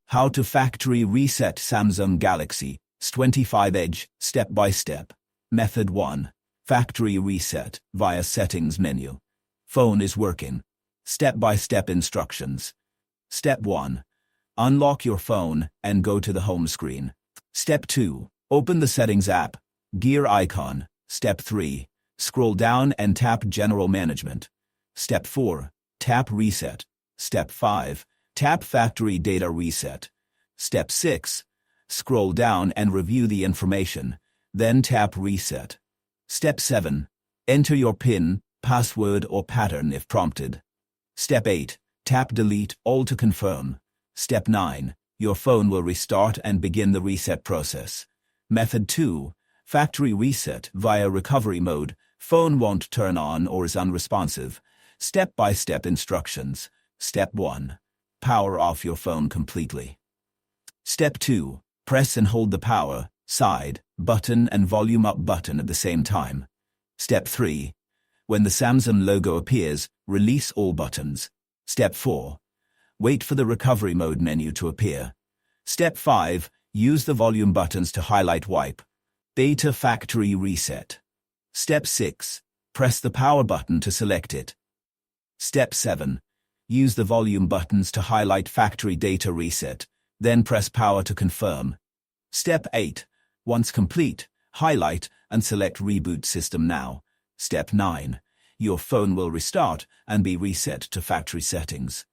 How to factory reset Samsung Galaxy S25 Edge, step by step. Method 1. Factory reset via settings menu. Phone is working. Step-by-step instructions. Step 1. Unlock your phone and go to the home screen. Step 2. Open the settings app. Gear icon. Step 3. Scroll down and tap General Management. Step 4. Tap Reset. Step 5. Tap Factory Data Reset. Step 6. Scroll down and review the information, then tap Reset. Step 7. Enter your PIN, password or pattern if prompted. Step 8. Tap Delete All to confirm. Step 9. Your phone will restart and begin the reset process. Method 2. Factory reset via recovery mode. Phone won't turn on or is unresponsive. Step-by-step instructions. Step 1. Power off your phone completely. Step 2. Press and hold the power, side, button and volume up button at the same time. Step 3. When the Samsung logo appears, release all buttons. Step 4. Wait for the recovery mode menu to appear. Step 5. Use the volume buttons to highlight wipe. Data factory reset. Step 6. Press the power button to select it. Step 7. Use the volume buttons to highlight factory data reset, then press power to confirm. Step 8. Once complete, highlight and select Reboot System Now. Step 9. Your phone will restart and be reset to factory settings.